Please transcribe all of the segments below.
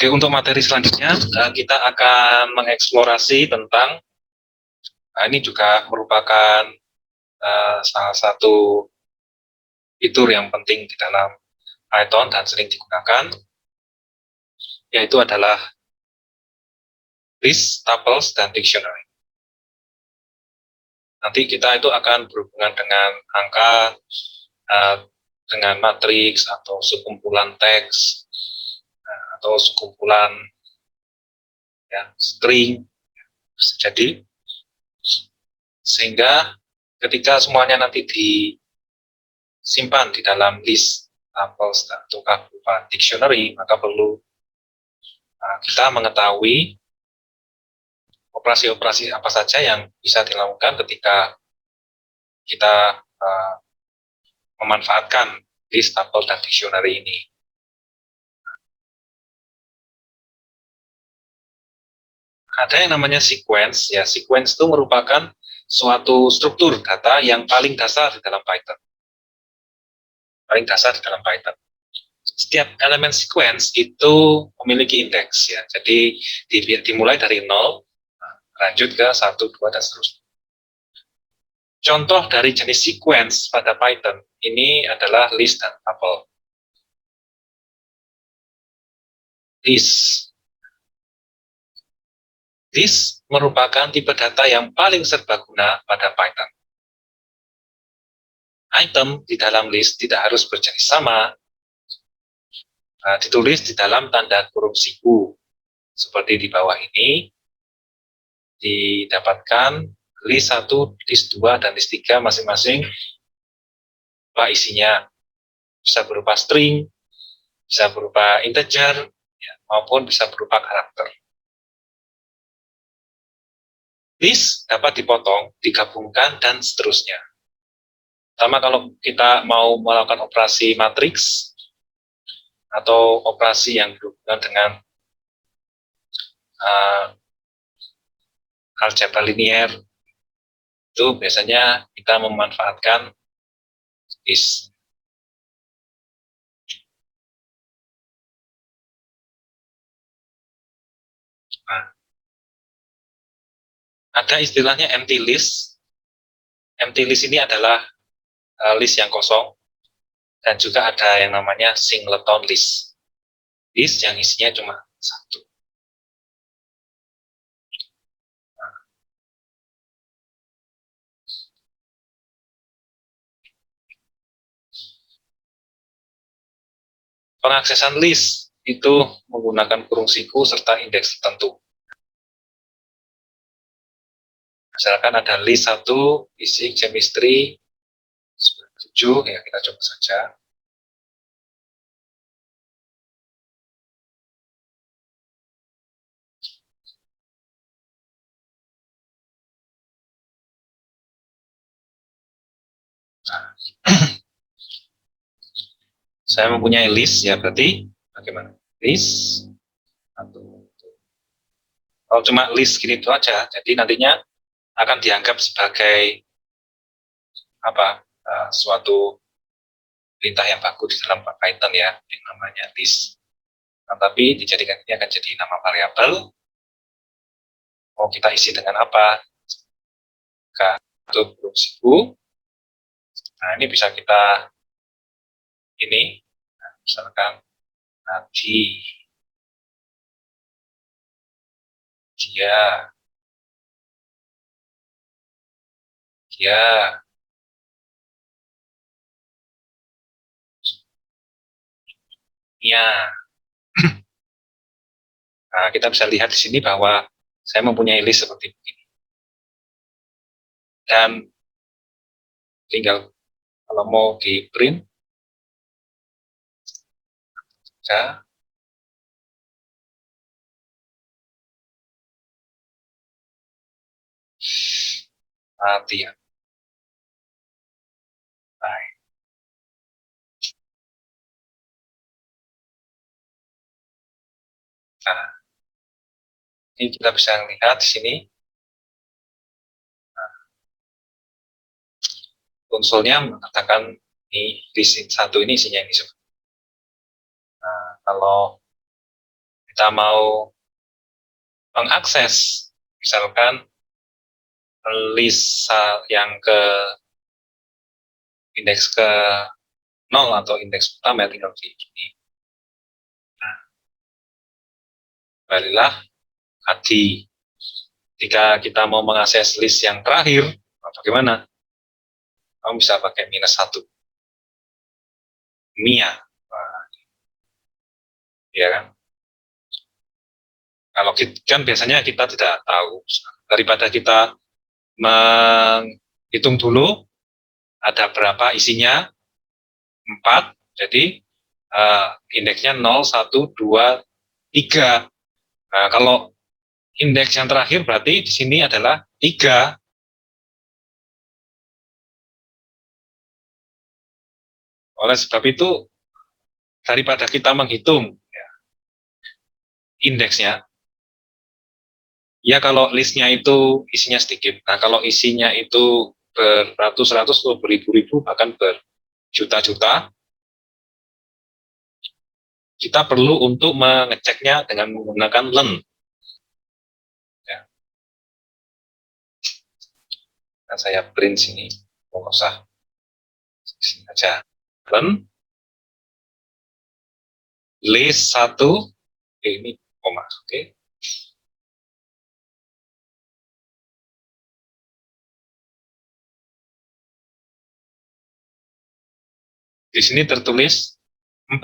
Oke, untuk materi selanjutnya kita akan mengeksplorasi tentang ini juga merupakan salah satu fitur yang penting di dalam Python dan sering digunakan, yaitu adalah list, tuples, dan dictionary. Nanti kita itu akan berhubungan dengan angka, dengan matriks atau sekumpulan teks, atau sekumpulan string. Jadi, sehingga ketika semuanya nanti disimpan di dalam list, tuples, ataukah berupa dictionary, maka perlu kita mengetahui operasi-operasi apa saja yang bisa dilakukan ketika kita memanfaatkan list, tuple, dan dictionary ini. Ada yang namanya sequence. Ya, sequence itu merupakan suatu struktur data yang paling dasar di dalam Python. Paling dasar di dalam Python. Setiap elemen sequence itu memiliki indeks, ya. Jadi dimulai dari 0, lanjut ke 1, 2, dan seterusnya. Contoh dari jenis sequence pada Python ini adalah list dan tuple. List merupakan tipe data yang paling serbaguna pada Python. Item di dalam list tidak harus berjenis sama, ditulis di dalam tanda kurung siku. Seperti di bawah ini, didapatkan list 1, list 2, dan list 3 masing-masing apa isinya. Bisa berupa string, bisa berupa integer, maupun bisa berupa karakter. List dapat dipotong, digabungkan, dan seterusnya. Pertama, kalau kita mau melakukan operasi matriks atau operasi yang berhubungan dengan algebra linier, itu biasanya kita memanfaatkan list. Ada istilahnya empty list. Empty list ini adalah list yang kosong, dan juga ada yang namanya singleton list. List yang isinya cuma satu. Pengaksesan list itu menggunakan kurung siku serta indeks tertentu. Misalkan ada list 1, fisik, chemistry, 7, ya kita coba saja. Nah, saya mempunyai list, ya berarti bagaimana? List, atau kalau cuma list gini itu aja, jadi nantinya akan dianggap sebagai suatu perintah yang baku di dalam Python, ya, yang namanya list. Nah, tapi dijadikan ini akan jadi nama variabel. Mau kita isi dengan apa? Untuk kurung siku. Nah, ini bisa kita misalkan nanti dia Nah, kita bisa lihat di sini bahwa saya mempunyai list seperti begini. Dan tinggal kalau mau di print, ya, latihan. Baik. Nah, ini kita bisa lihat di sini. Nah, konsolnya mengatakan ini list 1 ini isinya ini. Nah, kalau kita mau mengakses misalkan list yang ke indeks ke 0 atau indeks pertama, tinggal di gini. Nah, kembalilah tadi. Jika kita mau mengakses list yang terakhir, bagaimana? Kamu bisa pakai -1. Mia. Nah, ya kan? Kalau kita, kan biasanya kita tidak tahu. Daripada kita menghitung dulu ada berapa isinya, 4, jadi indeksnya 0, 1, 2, 3. Nah, kalau indeks yang terakhir berarti di sini adalah 3. Oleh sebab itu, daripada kita menghitung ya, indeksnya, ya kalau listnya itu isinya sedikit. Nah, kalau isinya itu beratus-ratus atau beribu-ribu, bahkan berjuta-juta, kita perlu untuk mengeceknya dengan menggunakan len. Ya. Nah, saya print sini, nggak usah sini aja. Len list 1, ini koma, oke. Di sini tertulis 4.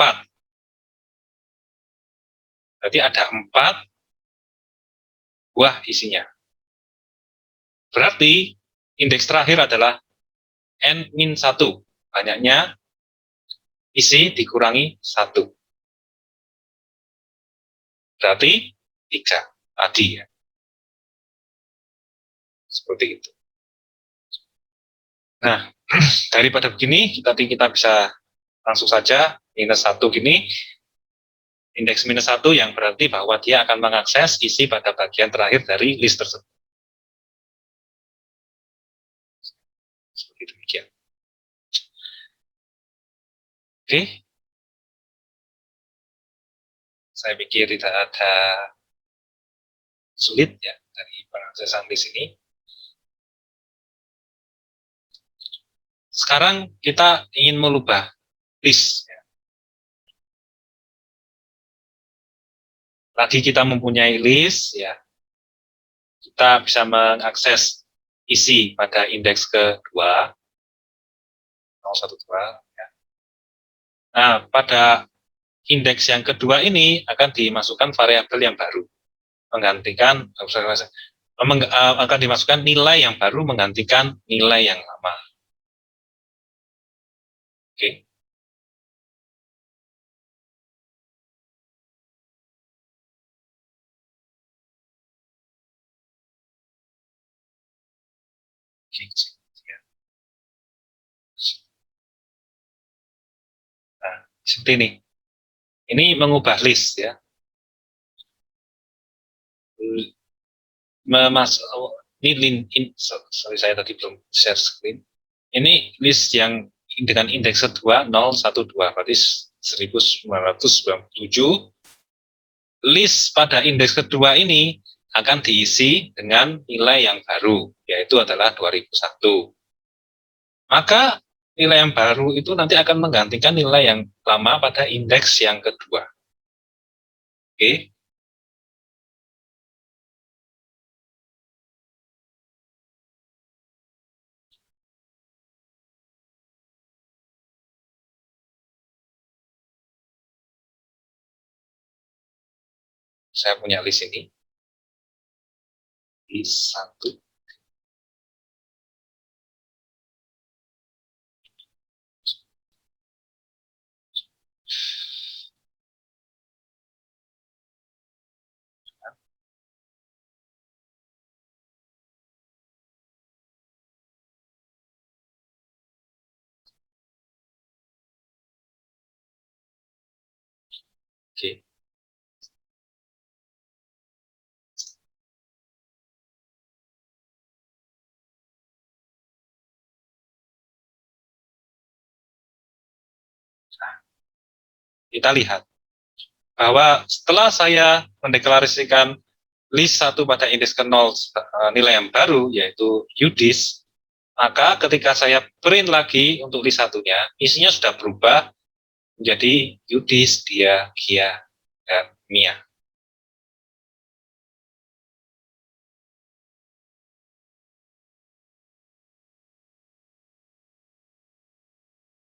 Berarti ada 4 buah isinya. Berarti indeks terakhir adalah N-1. Banyaknya isi dikurangi 1. Berarti 3 tadi ya. Seperti itu. Nah, daripada begini, kita bisa langsung saja -1 gini, indeks -1 yang berarti bahwa dia akan mengakses isi pada bagian terakhir dari list tersebut. Seperti demikian. Oke. Saya pikir tidak ada sulit ya dari pengaksesan list ini. Sekarang kita ingin merubah list. Tadi kita mempunyai list, ya, kita bisa mengakses isi pada indeks kedua, 012. Ya. Nah, pada indeks yang kedua ini akan dimasukkan variabel yang baru, menggantikan akan dimasukkan nilai yang baru menggantikan nilai yang lama. Oke. Nah, seperti ini. Ini mengubah list ya. Ini sorry saya tadi belum share screen. Ini list yang dengan indeks kedua 012, berarti 1997. List pada indeks kedua ini akan diisi dengan nilai yang baru, yaitu adalah 2001. Maka nilai yang baru itu nanti akan menggantikan nilai yang lama pada indeks yang kedua. Oke. Saya punya list ini. List 1. Oke. Nah, kita lihat bahwa setelah saya mendeklarasikan list 1 pada indeks ke 0 nilai yang baru, yaitu UDIS, maka ketika saya print lagi untuk list satunya, isinya sudah berubah menjadi UDIS, Dia, Gia, dan Mia.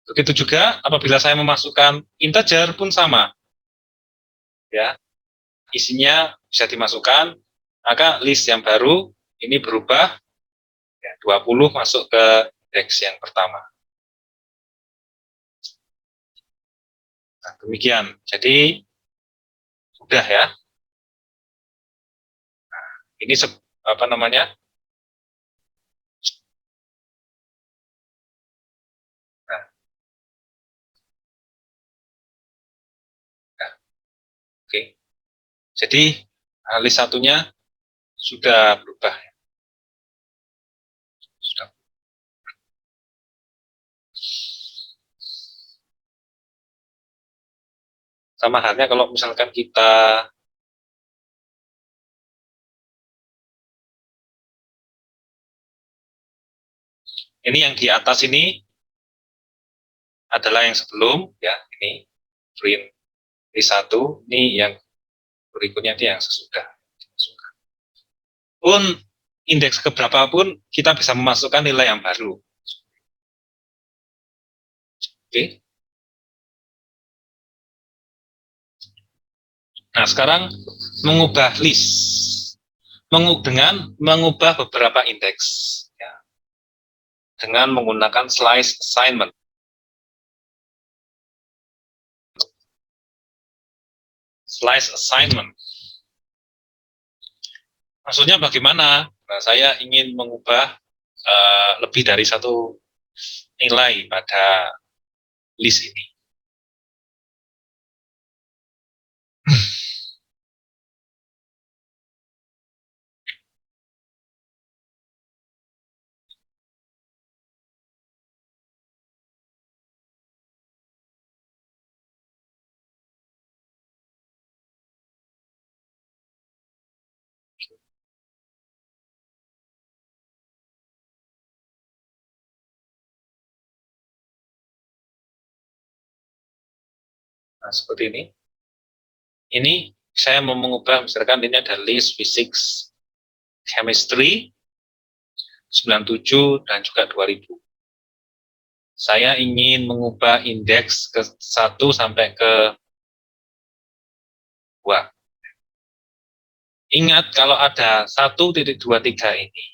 Begitu juga apabila saya memasukkan integer pun sama, ya, isinya bisa dimasukkan, maka list yang baru ini berubah, ya, 20 masuk ke indeks yang pertama. Nah, demikian. Jadi sudah ya. Ini apa namanya? Nah, nah, oke. Okay. Jadi list satunya sudah berubah. Sudah. Sama halnya kalau misalkan kita ini yang di atas ini adalah yang sebelum, ya, ini print list 1, ini yang berikutnya itu yang sesudah. Pun indeks keberapa pun kita bisa memasukkan nilai yang baru. Oke. Nah, sekarang mengubah list dengan mengubah beberapa indeks, ya, dengan menggunakan slice assignment. Slice assignment. Maksudnya bagaimana? Nah, saya ingin mengubah lebih dari satu nilai pada list ini. Nah, seperti ini. Ini saya mau mengubah, misalkan ini ada list physics, chemistry, 97 dan juga 2000. Saya ingin mengubah indeks ke 1 sampai ke 2. Ingat kalau ada 1.23 ini.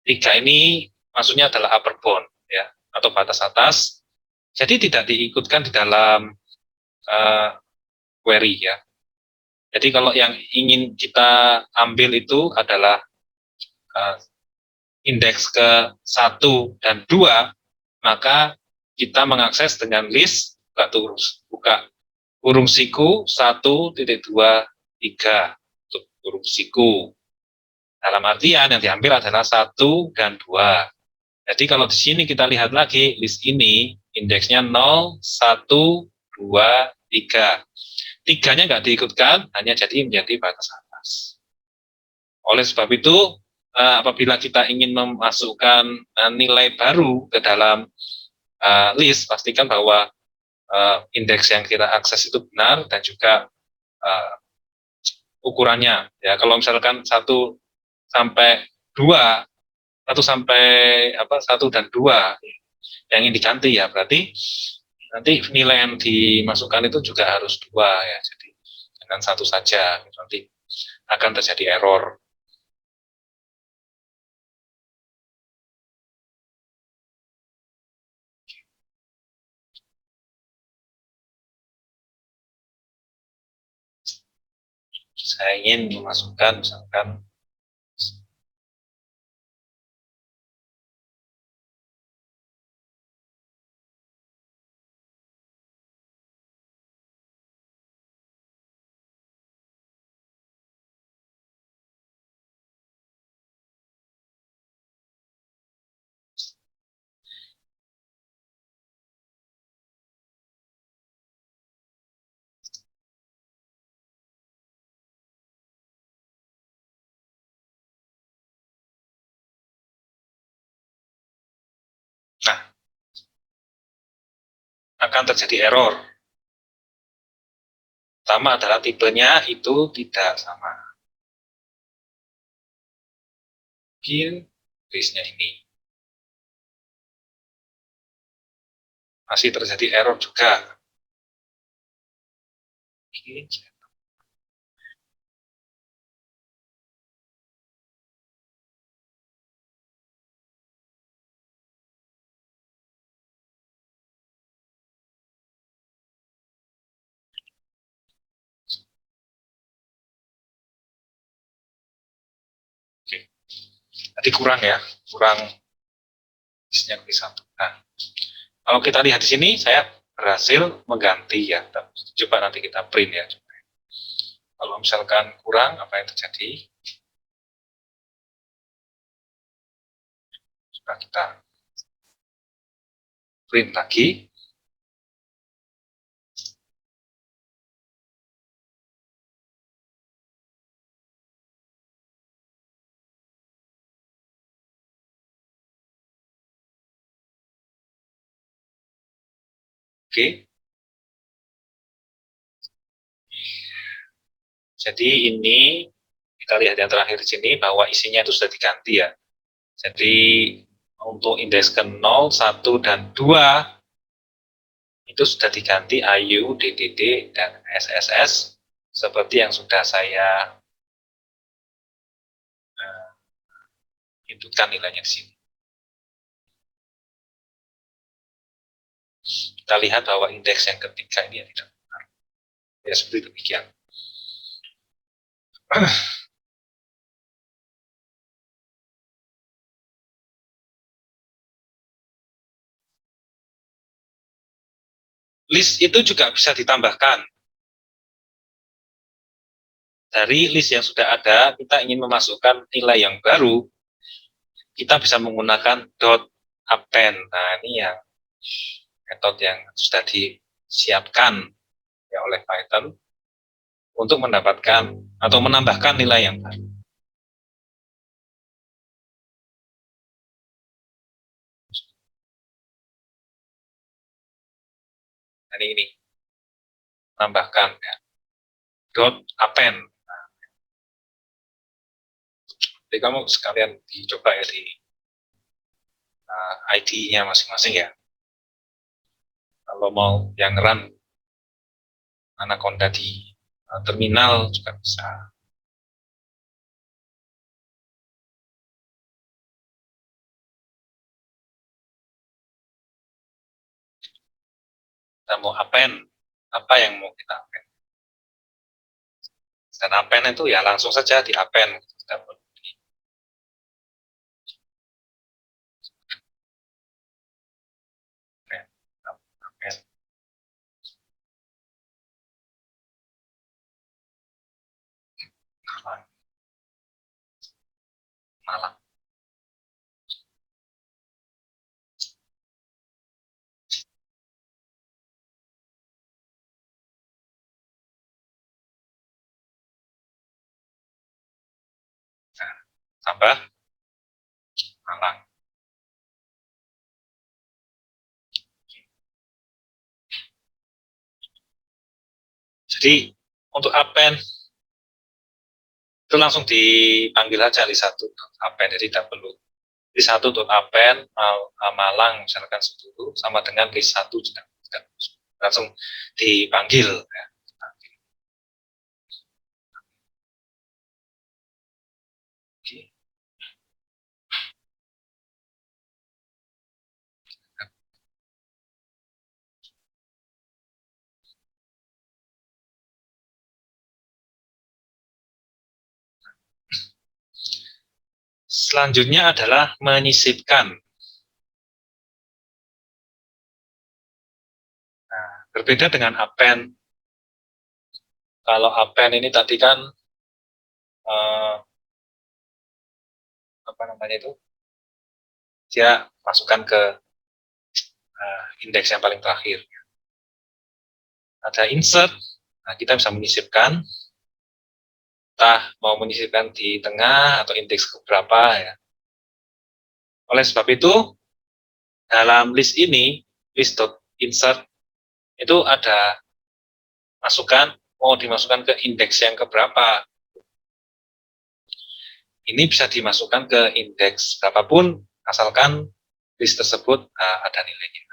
3 ini maksudnya adalah upper bound, ya, atau batas atas. Jadi tidak diikutkan di dalam query, ya. Jadi kalau yang ingin kita ambil itu adalah uh, indeks ke 1 dan 2, maka kita mengakses dengan list buka kurung siku 1.23 untuk kurung siku. Dalam artian yang diambil adalah 1 dan 2. Jadi kalau di sini kita lihat lagi list ini indeksnya 0, 1, 2, 3. Tiganya nggak diikutkan, hanya jadi menjadi batas atas. Oleh sebab itu, apabila kita ingin memasukkan nilai baru ke dalam list, pastikan bahwa indeks yang kita akses itu benar dan juga ukurannya. Ya, kalau misalkan 1 sampai 2, 1 dan 2 yang ingin diganti, ya berarti nanti nilai yang dimasukkan itu juga harus 2, ya. Jadi dengan 1 saja nanti akan terjadi error. Saya ingin memasukkan misalkan akan terjadi error. Pertama adalah tipenya itu tidak sama. Mungkin listnya ini. Masih terjadi error juga. Oke. Tadi kurang ya, kurang listnya satu. Nah, kalau kita lihat di sini, saya berhasil mengganti ya. Coba nanti kita print ya. Kalau misalkan kurang, apa yang terjadi? Coba kita print lagi. Oke. Jadi ini kita lihat yang terakhir di sini bahwa isinya itu sudah diganti ya. Jadi untuk indeks ke 0, 1, dan 2 itu sudah diganti IU, DDD, dan SSS seperti yang sudah saya inputkan nilainya di sini. Kita lihat bahwa indeks yang ketiga ini tidak benar. Ya seperti demikian. List itu juga bisa ditambahkan. Dari list yang sudah ada, kita ingin memasukkan nilai yang baru, kita bisa menggunakan .append. Nah, ini yang metode yang sudah disiapkan ya oleh Python untuk mendapatkan atau menambahkan nilai yang baru. Jadi ini tambahkan ya, .append. Jadi kamu sekalian dicoba ya di ID-nya masing-masing ya. Kalau mau yang run Anaconda di terminal juga bisa. Kita mau append, apa yang mau kita append? Dan append itu ya langsung saja di append. Malang. Nah, tambah Malang. Jadi untuk append itu langsung dipanggil aja list 1 append, jadi tidak perlu list 1 append Malang misalkan dulu sama dengan list 1 juga langsung dipanggil ya. Selanjutnya adalah menyisipkan. Nah, berbeda dengan append. Kalau append ini tadi kan apa namanya itu? Dia masukkan ke indeks yang paling terakhir. Ada insert, nah kita bisa menyisipkan. Entah mau menyisipkan di tengah atau indeks keberapa ya. Oleh sebab itu, dalam list ini, list.insert itu ada masukan, mau dimasukkan ke indeks yang keberapa. Ini bisa dimasukkan ke indeks berapapun, asalkan list tersebut ada nilainya.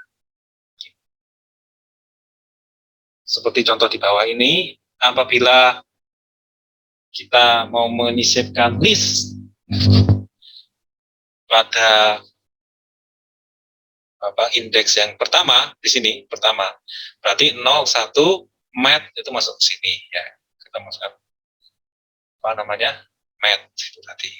Seperti contoh di bawah ini, apabila kita mau menyisipkan list pada indeks yang pertama di sini, pertama, berarti 01 mat itu masuk ke sini ya. Kita masukkan apa namanya? Mat itu tadi.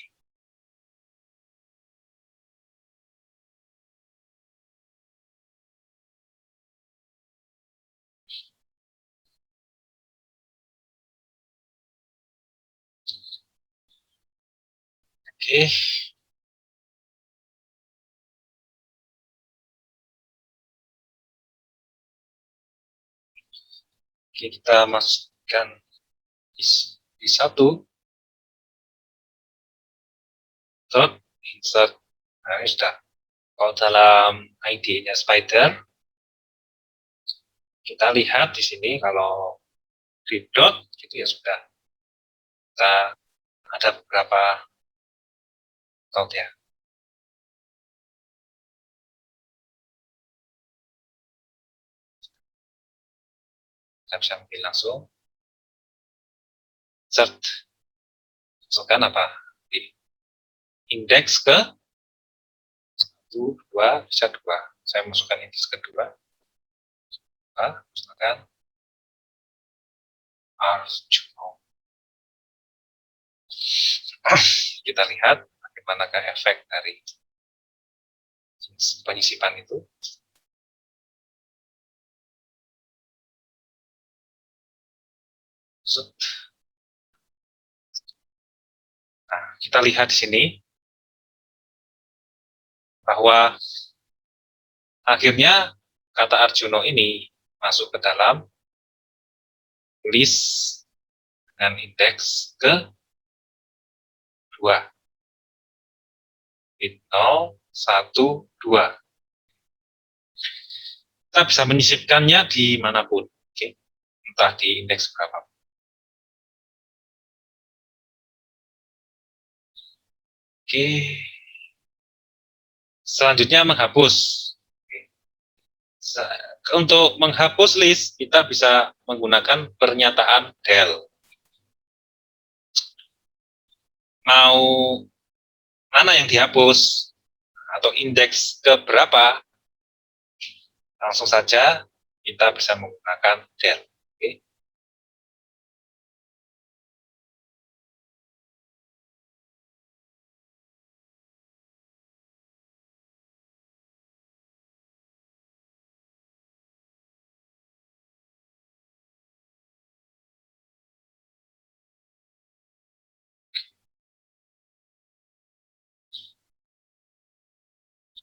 Oke. Oke, kita masukkan di satu insert. Nah, ini sudah. Kalau dalam ID-nya Spider, kita lihat di sini kalau di dot gitu ya sudah. Kita ada beberapa dot ya. Kita bisa ambil langsung. Insert. Masukkan apa? Di indeks ke 1, 2, bisa 2. Saya masukkan indeks kedua. Misalkan Arjuno. Kita lihat bagaimanakah efek dari penyisipan itu. Nah, kita lihat di sini bahwa akhirnya kata Arjuno ini masuk ke dalam list dengan indeks ke 2. Di 0, 1, 2. Kita bisa menyisipkannya di manapun. Oke. Entah di indeks berapa. Oke. Selanjutnya menghapus. Oke. Untuk menghapus list, kita bisa menggunakan pernyataan del. Mau mana yang dihapus atau indeks ke berapa, langsung saja kita bisa menggunakan del. Oke.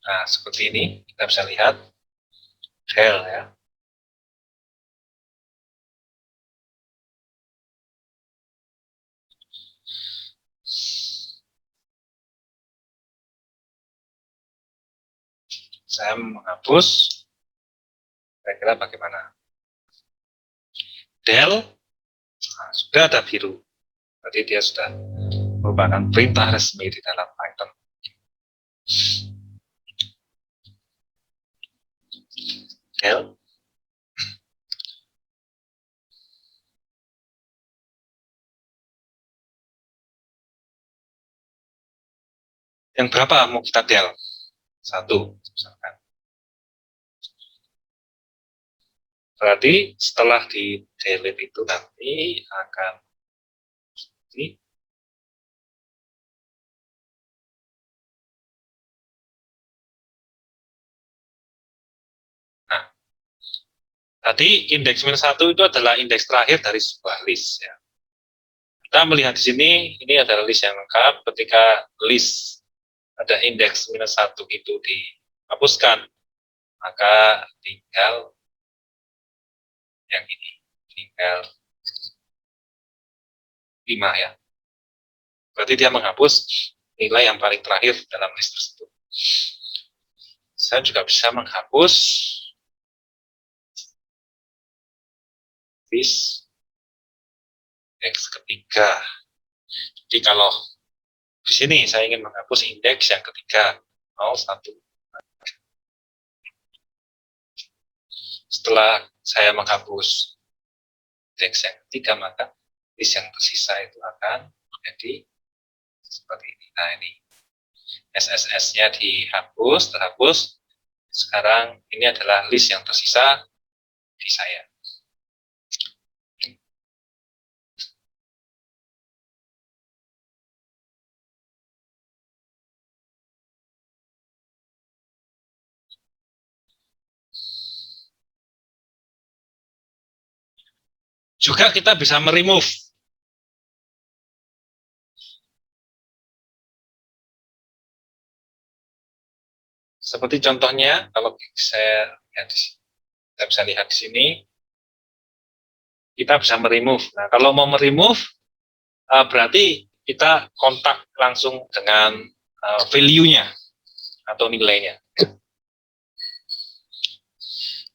Nah, seperti ini kita bisa lihat del ya. Saya menghapus, kira-kira bagaimana? Del, nah, sudah ada biru. Berarti dia sudah merupakan perintah resmi di dalam Python. Del. Yang berapa mau kita del? 1, misalkan. Berarti setelah di delete itu nanti akan ini. Nah, tadi indeks -1 itu adalah indeks terakhir dari sebuah list ya. Kita melihat di sini, ini adalah list yang lengkap. Ketika list ada indeks -1 itu dihapuskan, maka tinggal yang ini, tinggal 5 ya. Berarti dia menghapus nilai yang paling terakhir dalam list tersebut. Saya juga bisa menghapus list indeks ketiga. Jadi kalau di sini saya ingin menghapus indeks yang ketiga 01. Setelah saya menghapus indeks yang ketiga, maka list yang tersisa itu akan menjadi seperti ini. Nah, ini SSS-nya terhapus. Sekarang ini adalah list yang tersisa di saya. Juga kita bisa meremove. Seperti contohnya, kalau saya bisa lihat di sini, kita bisa meremove. Nah, kalau mau meremove, berarti kita kontak langsung dengan value-nya atau nilainya.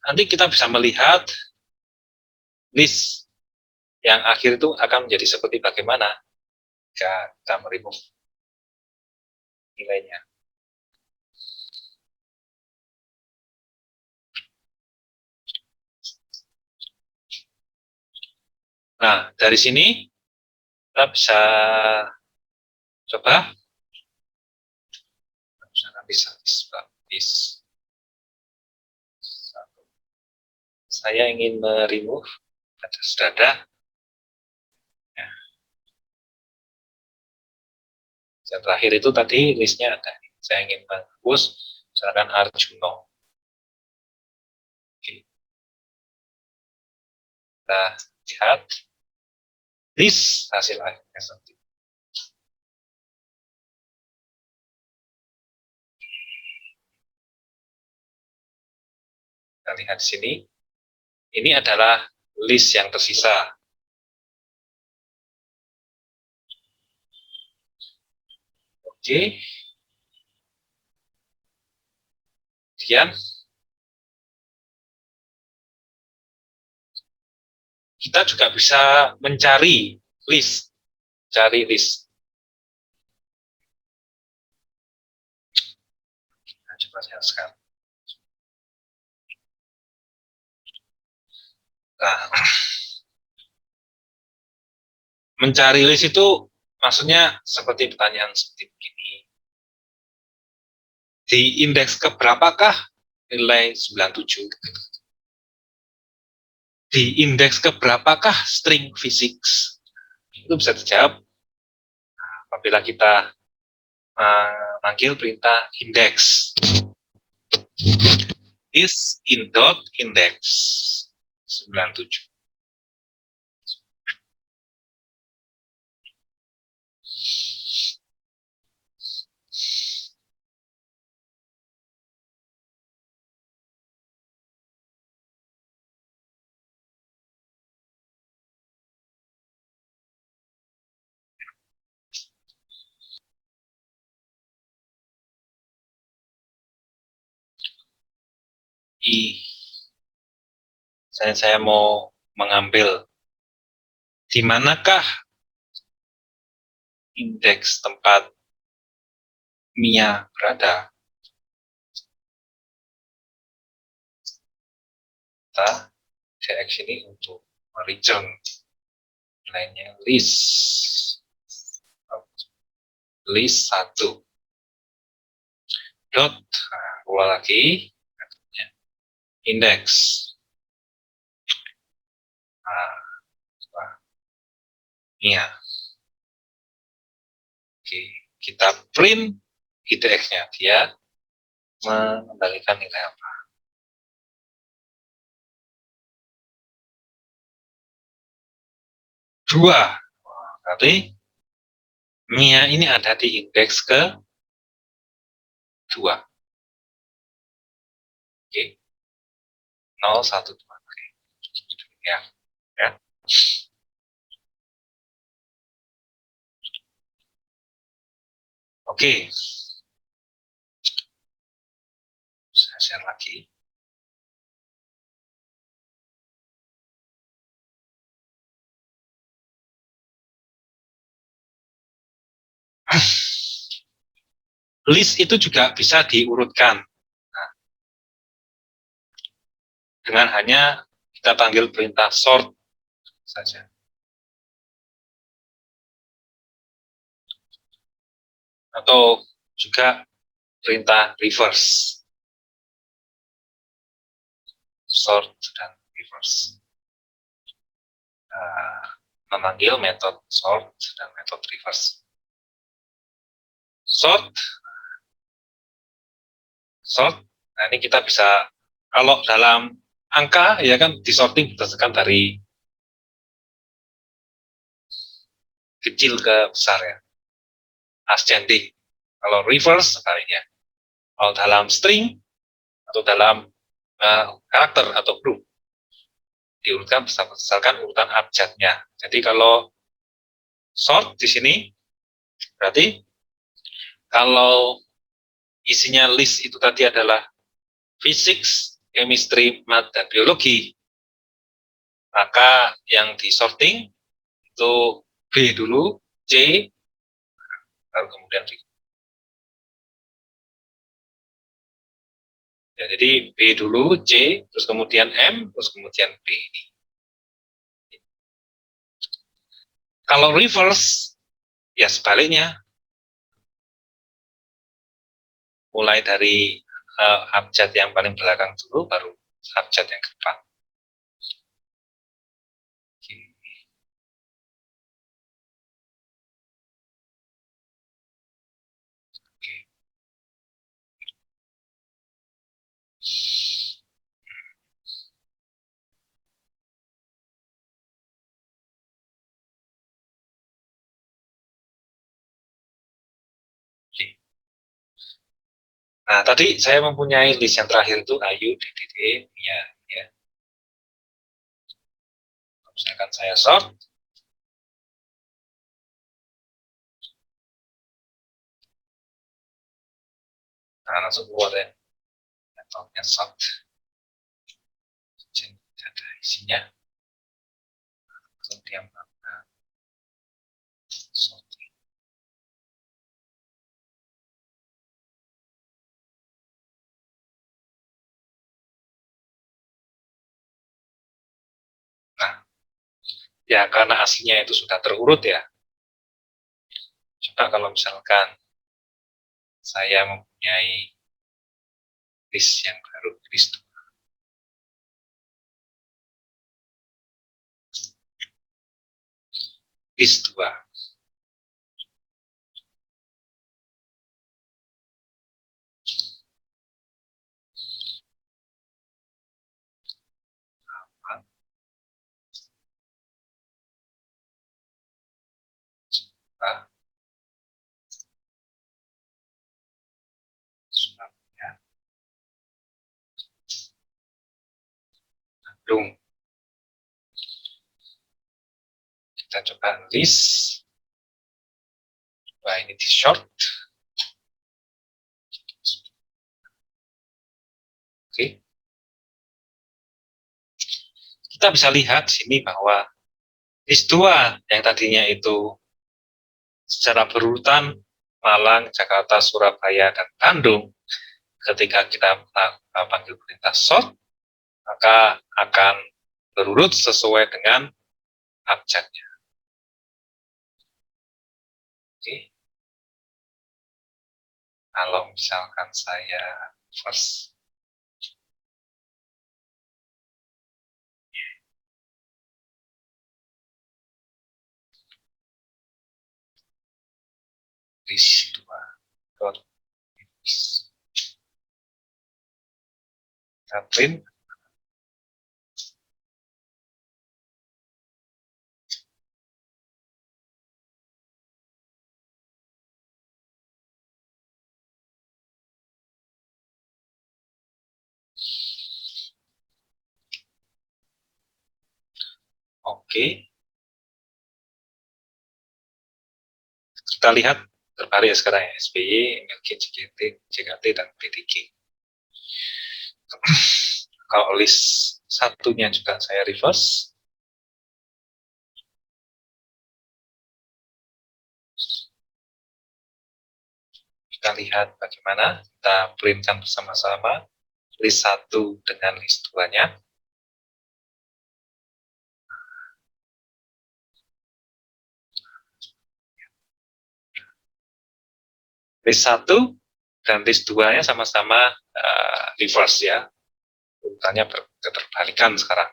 Nanti kita bisa melihat list yang akhir itu akan menjadi seperti bagaimana jika kita meremove nilainya. Nah, dari sini kita bisa coba list. Saya ingin meremove, sudah ada. Yang terakhir itu tadi listnya ada. Saya ingin menghapus, misalkan Arjuno. Oke. Kita lihat list hasil akhirnya seperti ini. Kita lihat di sini. Ini adalah list yang tersisa. Oke. Kemudian kita juga bisa mencari list. Cari list. Nah, coba saya sekarang. Nah, mencari list itu maksudnya seperti pertanyaan seperti begini. Di indeks keberapakah nilai 97? Di indeks keberapakah string physics? Itu bisa dijawab apabila kita memanggil perintah index. Is in dot index 97. Saya mau mengambil di manakah indeks tempat Mia berada. Kita CX ini untuk return nilainya list 1 dot, ulang lagi indeks. Mia. Oke, kita print IDX-nya, dia mengembalikan nilai apa. Dua, berarti Mia ini ada di indeks ke 2. Oke, 0, 1, 2. Oke. Ya, ya. Oke, saya share lagi. List itu juga bisa diurutkan. Nah, dengan hanya kita panggil perintah sort saja. Atau juga perintah reverse. Sort dan reverse. Memanggil metode sort dan metode reverse. Sort, nah ini kita bisa, kalau dalam angka ya kan disorting berdasarkan dari kecil ke besar ya, ascending. Kalau reverse sebaliknya. Kalau dalam string atau dalam karakter atau grup diurutkan berdasarkan urutan abjadnya. Jadi kalau sort di sini berarti kalau isinya list itu tadi adalah physics, chemistry, math, dan biologi, maka yang di sorting itu B dulu, C, baru kemudian B. Ya, jadi B dulu, C, terus kemudian M, terus kemudian B. Kalau reverse, ya sebaliknya. Mulai dari abjad yang paling belakang dulu, baru abjad yang ke depan. Nah, tadi saya mempunyai list yang terakhir itu Ayu, DDD, ya, ya. Misalkan saya sort, nah langsung keluar ya, metodenya sort. Jadi ada isinya, langsung dia melakukan sorting. Nah, ya karena aslinya itu sudah terurut ya. Coba kalau misalkan saya mempunyai list yang baru, list 2. List 2. Nah, Surabaya, Bandung. Kita coba list. Wah, ini di short. Oke. Kita bisa lihat sini bahwa list 2 yang tadinya itu secara berurutan Malang, Jakarta, Surabaya, dan Bandung, ketika kita panggil perintah sort, maka akan berurut sesuai dengan abjadnya. Oke. Kalau misalkan saya first, list 2 dot kita print. Oke. Kita lihat terbalik sekarang ya, SBY, MLG, JKT, JKT, dan P3G. Kalau list satunya juga saya reverse, Kita lihat bagaimana kita printkan bersama-sama list 1 dengan list 2-nya. List 1 dan list 2-nya sama-sama reverse ya. Urutannya keterbalikan sekarang.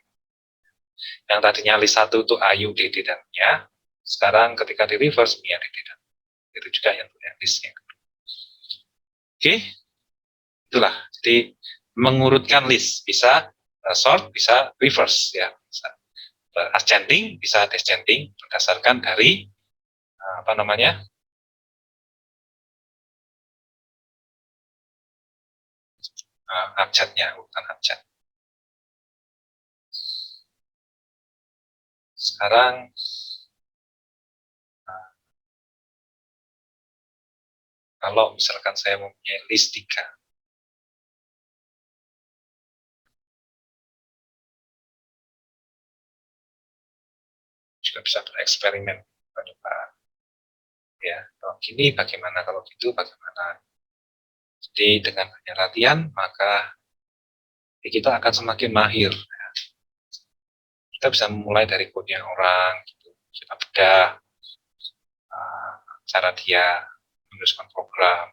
Yang tadinya list 1 itu Ayu, Dede, dan Mia. Sekarang ketika di reverse, Mia, Dede, dan itu juga yang listnya. Oke, itulah. Jadi mengurutkan list bisa sort, bisa reverse ya. Bisa ascending, bisa descending berdasarkan dari apa namanya abjadnya, urutan abjad. Sekarang kalau misalkan saya mempunyai list 3, juga bisa bereksperimen. Coba ya, kalau gini bagaimana, kalau gitu bagaimana. Jadi dengan hanya latihan, maka kita akan semakin mahir. Kita bisa memulai dari kodenya orang, gitu. Kita bedah cara dia menuliskan program.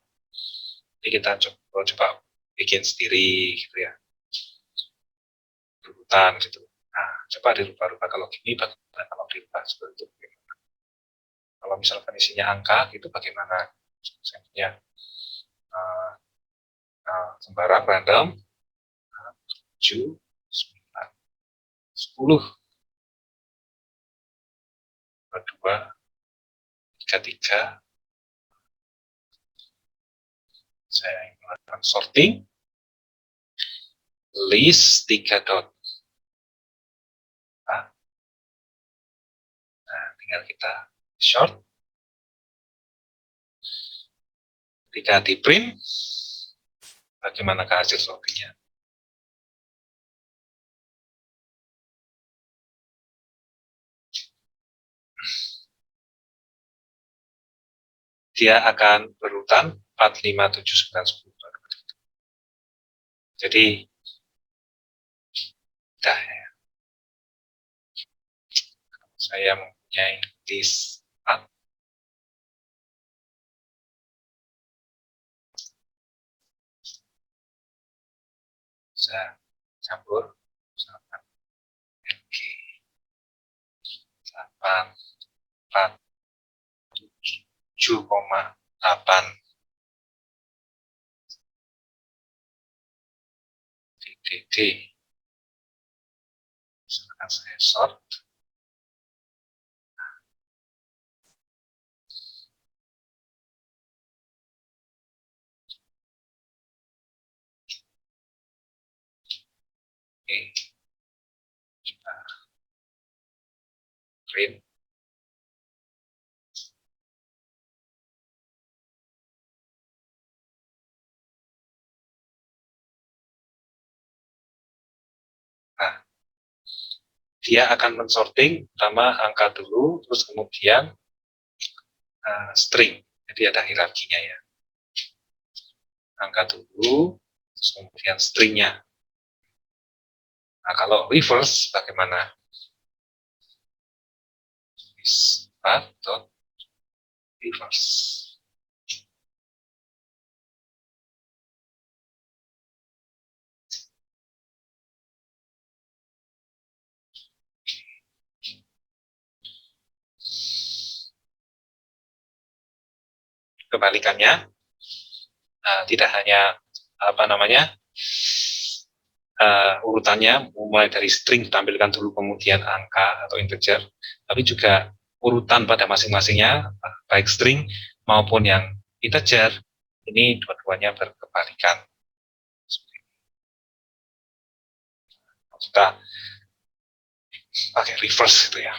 Jadi kita coba bikin sendiri, gitu ya, urutan gitu. Nah, coba dirubah-rubah kalau gini, bagaimana kalau dirubah seperti itu. Kalau misalkan isinya angka, gitu bagaimana? Misalnya sembarang random, 7, 9, 10, 2, 3, saya melakukan sorting, list 3 dot. Nah, tinggal kita short, ketika di print, bagaimana hasil sortingnya. Dia akan berurutan 4, 5, 7, 9, 10. Jadi, dah ya. Saya mempunyai list 4. Saya campur, misalkan NG 8, 4, 7,8 DDD. Misalkan saya sort, oke, kita print. Nah, dia akan mensorting pertama angka dulu, terus kemudian string. Jadi ada hierarkinya ya. Angka dulu, terus kemudian stringnya. Nah, kalau reverse bagaimana? Start dot reverse. Kebalikannya, tidak hanya apa namanya urutannya mulai dari string ditampilkan dulu, kemudian angka atau integer, tapi juga urutan pada masing-masingnya, baik string maupun yang integer, ini dua-duanya berkebalikan. Kita pakai reverse itu ya.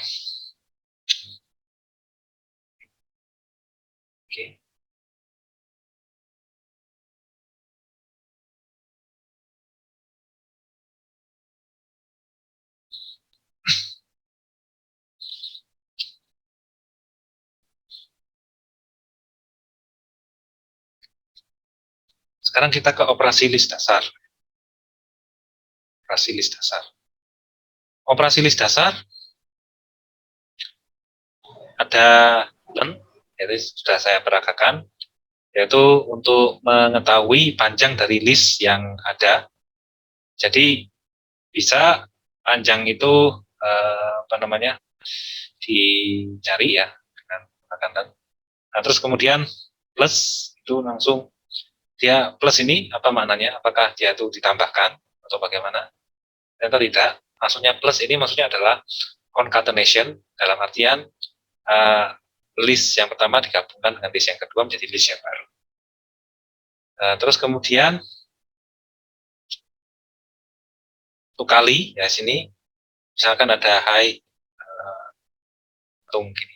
Oke. Sekarang kita ke operasi list dasar. Operasi list dasar. Operasi list dasar ada yaitu sudah saya peragakan, yaitu untuk mengetahui panjang dari list yang ada. Jadi bisa panjang itu dicari ya dengan menggunakan. Nah, terus kemudian plus itu langsung dia plus ini apa maknanya? Apakah dia itu ditambahkan atau bagaimana? Ternyata tidak. Maksudnya plus ini maksudnya adalah concatenation dalam artian list yang pertama digabungkan dengan list yang kedua menjadi list yang baru. Terus kemudian untuk kali ya sini misalkan ada high atau mungkin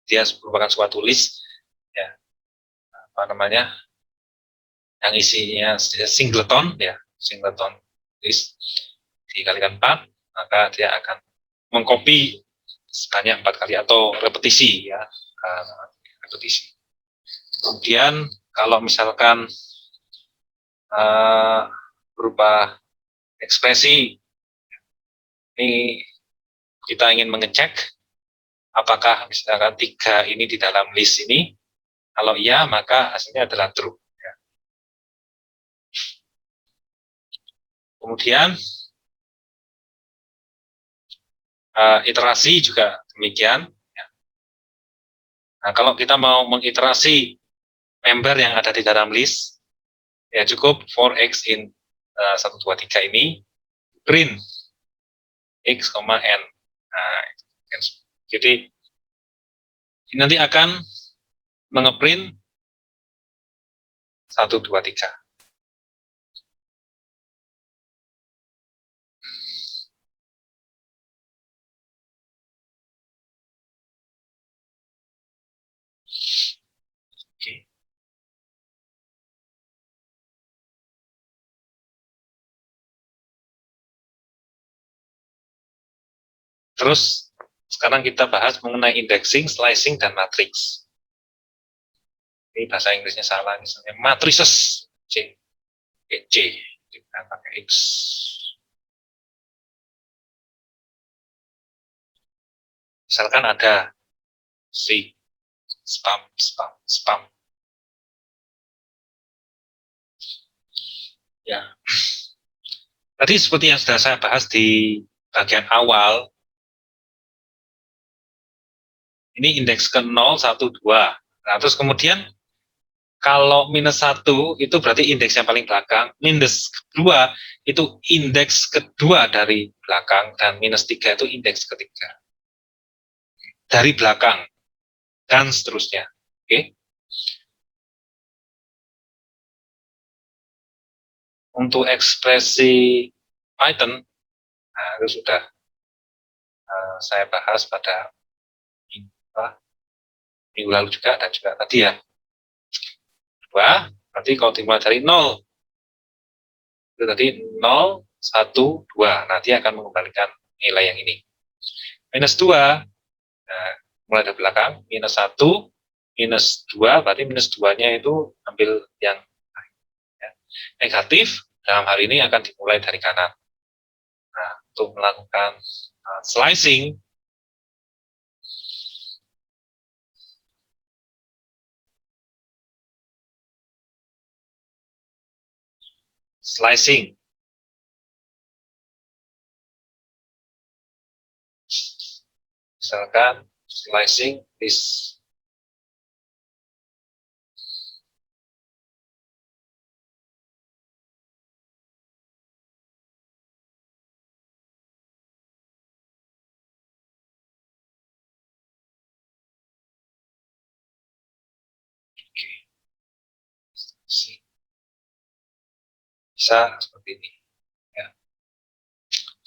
dia merupakan suatu list ya yang isinya singleton ya singleton list dikalikan 4 maka dia akan mengcopy sebanyak 4 kali atau repetisi ya repetisi. Kemudian kalau misalkan berupa ekspresi ini kita ingin mengecek apakah misalkan 3 ini di dalam list ini, kalau iya maka hasilnya adalah true. Ya. Kemudian iterasi juga demikian. Ya. Nah, kalau kita mau mengiterasi member yang ada di dalam list, ya cukup for x in 1, 2, 3 ini print x, n. Nah, jadi ini nanti akan mengeprint 1, 2, 3. Oke. Terus sekarang kita bahas mengenai indexing, slicing, dan matrix. Ini bahasa Inggrisnya salah, misalnya matrices C, kita pakai X. Misalkan ada C, spam. Ya. Tadi seperti yang sudah saya bahas di bagian awal, ini indeks ke 0, 1, 2. Nah, terus kemudian kalau minus 1 itu berarti indeks yang paling belakang, minus 2 itu indeks kedua dari belakang, dan minus 3 itu indeks ketiga dari belakang, dan seterusnya. Oke. Untuk ekspresi Python, nah, itu sudah saya bahas pada minggu lalu juga, dan juga tadi ya. 2, berarti kalau dimulai dari 0, itu tadi 0, 1, 2. Nanti akan mengembalikan nilai yang ini. Minus 2, nah, mulai dari belakang, minus 1, minus 2, berarti minus 2-nya itu ambil yang ya, negatif, dalam hal ini akan dimulai dari kanan. Nah, untuk melakukan slicing, misalkan slicing is bisa seperti ini ya.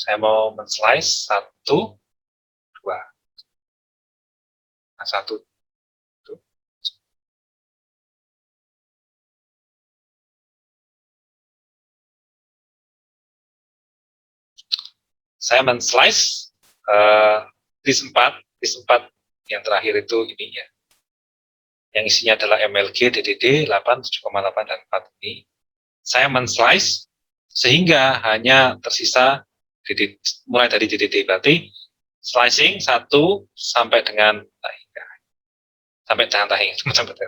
Saya mau men-slice 1, 2. Nah, 1 saya men-slice list 4 yang terakhir itu ini ya. yang isinya adalah MLG, DDD, 8, 7,8, dan 4 ini, saya men-slice sehingga hanya tersisa DDD, mulai dari DDD, berarti slicing 1 sampai dengan terakhir, sampai dengan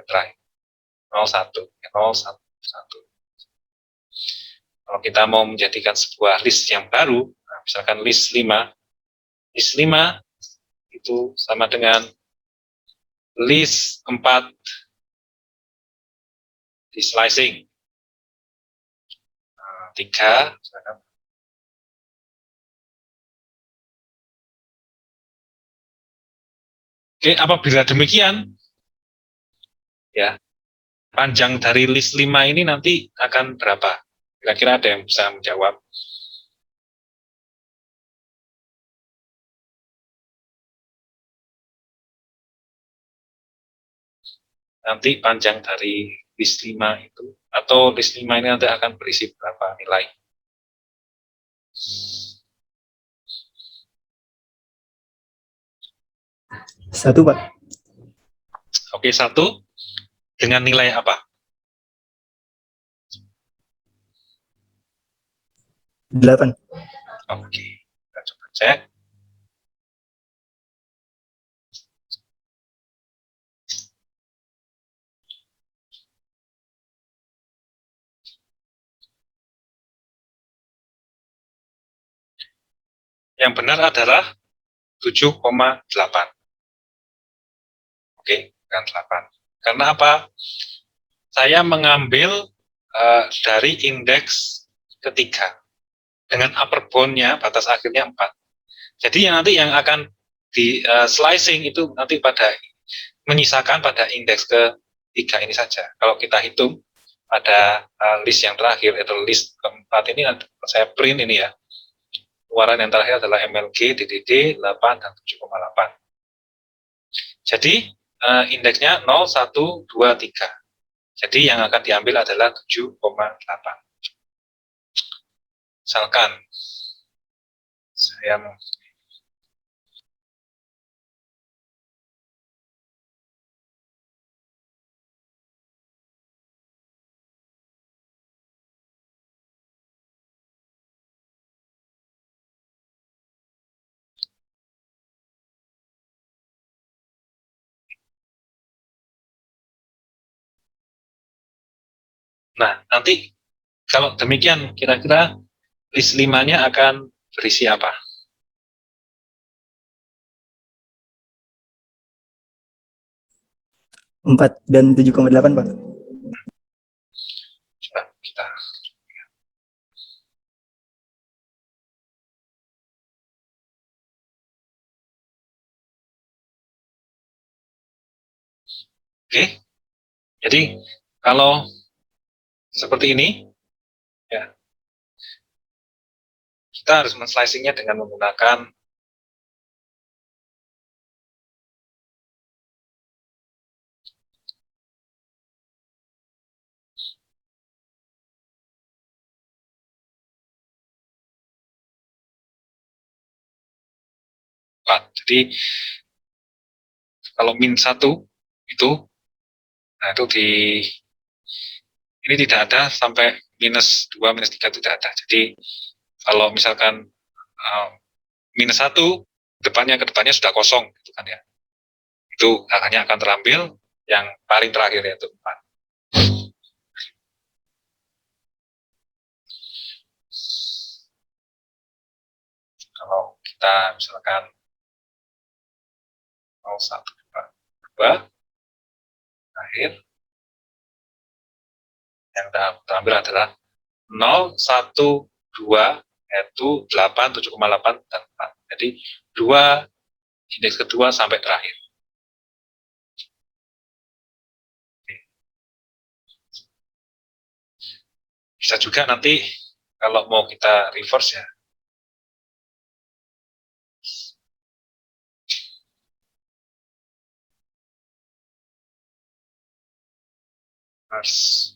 terakhir 01, 01, 1. Kalau kita mau menjadikan sebuah list yang baru, misalkan list 5 itu sama dengan list 4 di slicing 3, misalkan. Oke, apabila demikian, ya, panjang dari list 5 ini nanti akan berapa? Kira-kira ada yang bisa menjawab? Nanti panjang dari list 5 itu, atau list 5 ini nanti akan berisi berapa nilai? Satu, Pak. Oke, 1. Dengan nilai apa? 8. Oke, kita coba cek. Yang benar adalah 7,8. Oke, dengan 8. Karena apa? Saya mengambil dari indeks ketiga. Dengan upper bound-nya, batas akhirnya 4. Jadi yang nanti yang akan di slicing itu nanti pada menyisakan pada indeks ketiga ini saja. Kalau kita hitung pada list yang terakhir, atau list keempat ini, saya print ini ya, keluaran yang terakhir adalah MLG, DDD, 8, dan 7,8. Jadi indeksnya 0, 1, 2, 3. Jadi yang akan diambil adalah 7,8. Misalkan saya nah, nanti kalau demikian, kira-kira list 5-nya akan berisi apa? 4 dan 7,8, Pak. Coba kita. Oke, jadi kalau seperti ini, ya, kita harus men-slicingnya dengan menggunakan jadi kalau min 1 itu, nah itu ini tidak ada sampai minus 2, minus 3 itu tidak ada. Jadi kalau misalkan minus 1, kedepannya sudah kosong, gitu kan ya. Itu hanya akan terambil yang paling terakhir, yaitu 4. Kalau kita misalkan 0, 1, 2, akhir, yang terambil adalah 0, 1, 2, yaitu 8, 7,8, dan 4. Jadi 2, indeks kedua sampai terakhir. Bisa juga nanti kalau mau kita reverse ya. Reverse.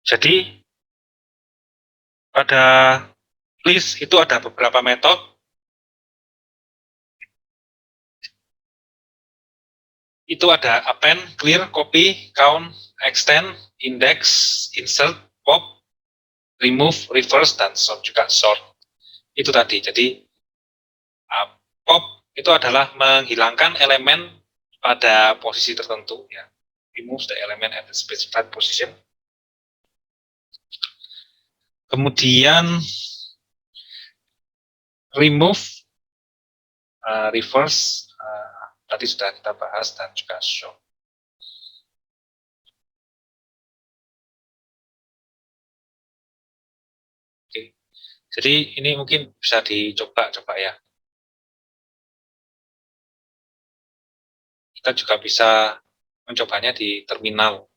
Jadi pada list itu ada beberapa metode. Itu ada append, clear, copy, count, extend, index, insert, pop, remove, reverse, dan sort juga sort. Itu tadi. Jadi pop itu adalah menghilangkan elemen pada posisi tertentu, ya. Remove the element at the specified position. Kemudian remove, reverse, tadi sudah kita bahas, dan juga show. Oke. Jadi ini mungkin bisa dicoba-coba ya. Kita juga bisa mencobanya di terminal.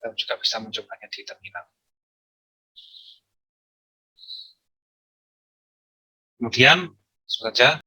Kita juga bisa mencobanya di terminal. Kemudian, saja